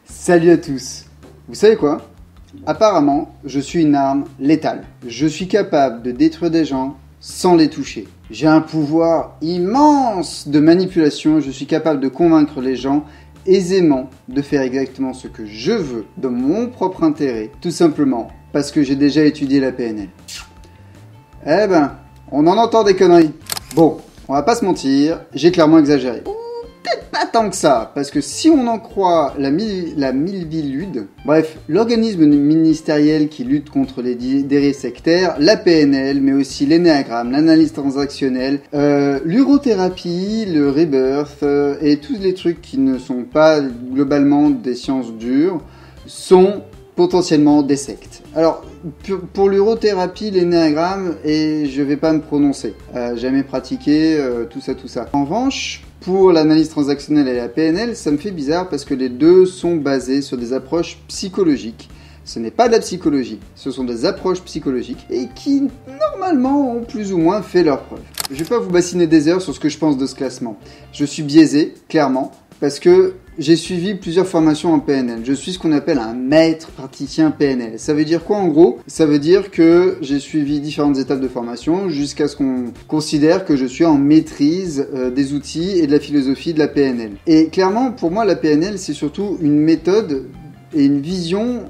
Salut à tous. Vous savez quoi? Apparemment, je suis une arme létale. Je suis capable de détruire des gens sans les toucher. J'ai un pouvoir immense de manipulation et je suis capable de convaincre les gens aisément de faire exactement ce que je veux de mon propre intérêt, tout simplement parce que j'ai déjà étudié la PNL. Eh ben, on en entend des conneries. Bon, on va pas se mentir, j'ai clairement exagéré. Peut-être pas tant que ça, parce que si on en croit la Milvilude, bref, l'organisme ministériel qui lutte contre les dérives sectaires, la PNL, mais aussi l'énéagramme, l'analyse transactionnelle, l'urothérapie, le rebirth, et tous les trucs qui ne sont pas globalement des sciences dures, sont potentiellement des sectes. Alors, pour l'urothérapie, l'énéagramme, et je vais pas me prononcer, jamais pratiqué, tout ça. En revanche, pour l'analyse transactionnelle et la PNL, ça me fait bizarre parce que les deux sont basés sur des approches psychologiques. Ce n'est pas de la psychologie, ce sont des approches psychologiques et qui, normalement, ont plus ou moins fait leurs preuves. Je vais pas vous bassiner des heures sur ce que je pense de ce classement. Je suis biaisé, clairement, parce que j'ai suivi plusieurs formations en PNL. Je suis ce qu'on appelle un maître praticien PNL. Ça veut dire quoi en gros? Ça veut dire que j'ai suivi différentes étapes de formation jusqu'à ce qu'on considère que je suis en maîtrise des outils et de la philosophie de la PNL. Et clairement, pour moi, la PNL, c'est surtout une méthode et une vision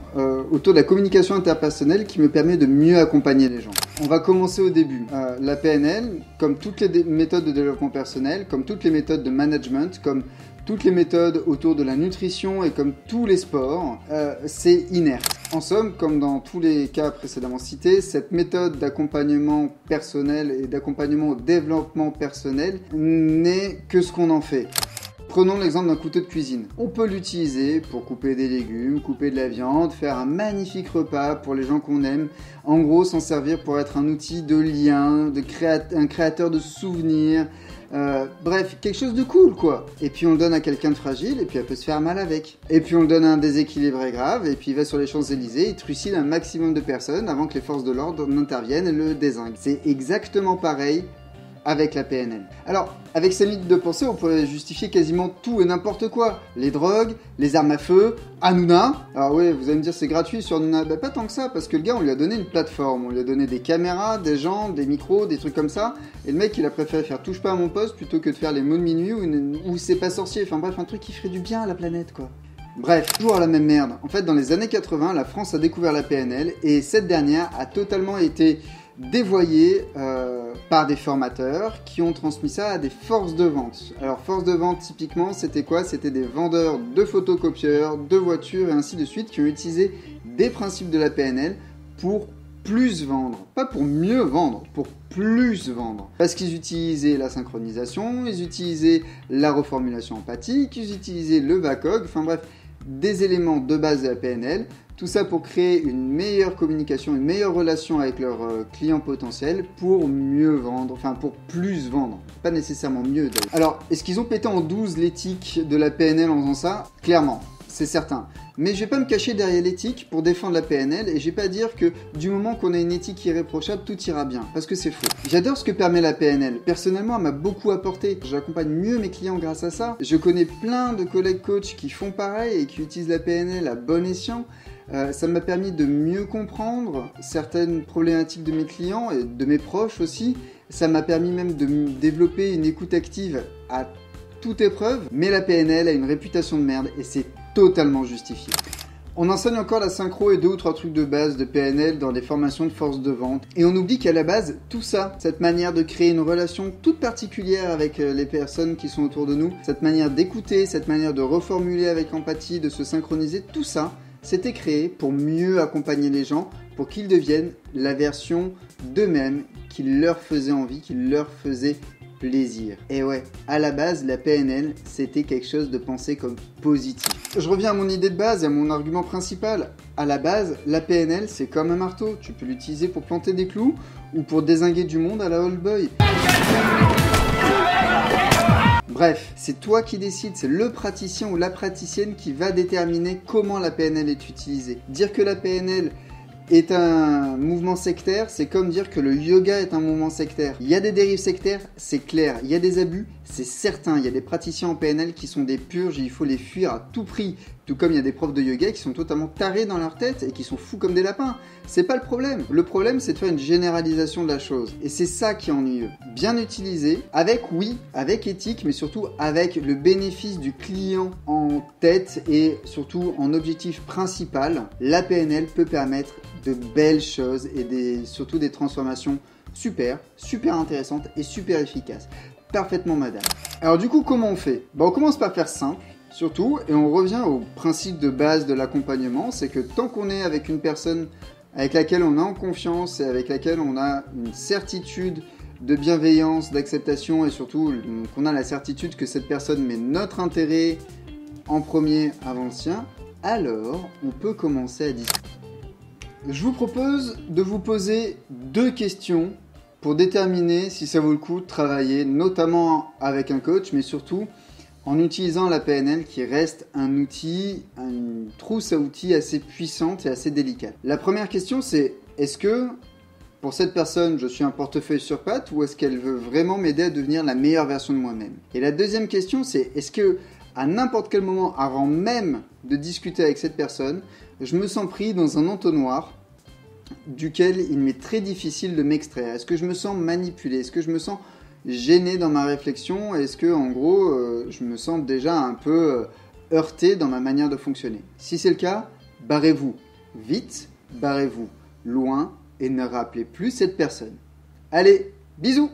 autour de la communication interpersonnelle qui me permet de mieux accompagner les gens. On va commencer au début. La PNL, comme toutes les méthodes de développement personnel, comme toutes les méthodes de management, comme toutes les méthodes autour de la nutrition et comme tous les sports, c'est inerte. En somme, comme dans tous les cas précédemment cités, cette méthode d'accompagnement personnel et d'accompagnement au développement personnel n'est que ce qu'on en fait. Prenons l'exemple d'un couteau de cuisine. On peut l'utiliser pour couper des légumes, couper de la viande, faire un magnifique repas pour les gens qu'on aime. En gros, s'en servir pour être un outil de lien, un créateur de souvenirs. Bref, quelque chose de cool quoi. Et puis on le donne à quelqu'un de fragile et puis elle peut se faire mal avec. Et puis on le donne à un déséquilibré grave et puis il va sur les Champs-Élysées, il trucide un maximum de personnes avant que les forces de l'ordre n'interviennent et le dézinguent. C'est exactement pareil avec la PNL. Alors, avec ces mythes de pensée, on pourrait justifier quasiment tout et n'importe quoi. Les drogues, les armes à feu, Hanouna. Alors oui, vous allez me dire c'est gratuit sur Hanouna. Bah pas tant que ça, parce que le gars, on lui a donné une plateforme, on lui a donné des caméras, des gens, des micros, des trucs comme ça. Et le mec, il a préféré faire touche pas à mon poste plutôt que de faire les mots de minuit ou c'est pas sorcier. Enfin bref, un truc qui ferait du bien à la planète quoi. Bref, toujours la même merde. En fait, dans les années 80, la France a découvert la PNL et cette dernière a totalement été dévoyé par des formateurs qui ont transmis ça à des forces de vente. Alors forces de vente typiquement c'était quoi? C'était des vendeurs de photocopieurs, de voitures et ainsi de suite qui ont utilisé des principes de la PNL pour plus vendre. Pas pour mieux vendre, pour plus vendre. Parce qu'ils utilisaient la synchronisation, ils utilisaient la reformulation empathique, ils utilisaient le VACOG, enfin bref, des éléments de base de la PNL. Tout ça pour créer une meilleure communication, une meilleure relation avec leurs clients potentiels pour mieux vendre, enfin pour plus vendre, pas nécessairement mieux d'ailleurs. Alors, est-ce qu'ils ont pété en 12 l'éthique de la PNL en faisant ça? Clairement, c'est certain. Mais je vais pas me cacher derrière l'éthique pour défendre la PNL et je vais pas dire que du moment qu'on a une éthique irréprochable, tout ira bien, parce que c'est faux. J'adore ce que permet la PNL. Personnellement, elle m'a beaucoup apporté. J'accompagne mieux mes clients grâce à ça. Je connais plein de collègues coachs qui font pareil et qui utilisent la PNL à bon escient. Ça m'a permis de mieux comprendre certaines problématiques de mes clients et de mes proches aussi. Ça m'a permis même de développer une écoute active à toute épreuve. Mais la PNL a une réputation de merde et c'est totalement justifié. On enseigne encore la synchro et 2 ou 3 trucs de base de PNL dans des formations de force de vente. Et on oublie qu'à la base, tout ça, cette manière de créer une relation toute particulière avec les personnes qui sont autour de nous, cette manière d'écouter, cette manière de reformuler avec empathie, de se synchroniser, tout ça, c'était créé pour mieux accompagner les gens, pour qu'ils deviennent la version d'eux-mêmes qui leur faisait envie, qui leur faisait plaisir. Et ouais, à la base, la PNL, c'était quelque chose de pensé comme positif. Je reviens à mon idée de base et à mon argument principal. À la base, la PNL, c'est comme un marteau. Tu peux l'utiliser pour planter des clous ou pour dézinguer du monde à la Old Boy. Bref, c'est toi qui décides, c'est le praticien ou la praticienne qui va déterminer comment la PNL est utilisée. Dire que la PNL est un mouvement sectaire, c'est comme dire que le yoga est un mouvement sectaire. Il y a des dérives sectaires, c'est clair. Il y a des abus, c'est certain. Il y a des praticiens en PNL qui sont des purges et il faut les fuir à tout prix. Tout comme il y a des profs de yoga qui sont totalement tarés dans leur tête et qui sont fous comme des lapins. C'est pas le problème. Le problème, c'est de faire une généralisation de la chose. Et c'est ça qui est ennuyeux. Bien utilisé, avec éthique, mais surtout avec le bénéfice du client en tête et surtout en objectif principal, la PNL peut permettre de belles choses et surtout des transformations super intéressantes et super efficaces. Parfaitement madame. Alors du coup, comment on fait? On commence par faire simple, surtout, et on revient au principe de base de l'accompagnement, c'est que tant qu'on est avec une personne avec laquelle on est en confiance et avec laquelle on a une certitude de bienveillance, d'acceptation et surtout qu'on a la certitude que cette personne met notre intérêt en premier avant le sien, alors on peut commencer à discuter. Je vous propose de vous poser 2 questions pour déterminer si ça vaut le coup de travailler, notamment avec un coach, mais surtout en utilisant la PNL qui reste un outil, une trousse à outils assez puissante et assez délicate. La première question c'est, est-ce que pour cette personne je suis un portefeuille sur pattes ou est-ce qu'elle veut vraiment m'aider à devenir la meilleure version de moi-même? Et la deuxième question c'est, est-ce que à n'importe quel moment, avant même de discuter avec cette personne, je me sens pris dans un entonnoir duquel il m'est très difficile de m'extraire? Est-ce que je me sens manipulé? Est-ce que je me sens gêné dans ma réflexion? Est-ce que, en gros, je me sens déjà un peu heurté dans ma manière de fonctionner? Si c'est le cas, barrez-vous vite, barrez-vous loin et ne rappelez plus cette personne. Allez, bisous!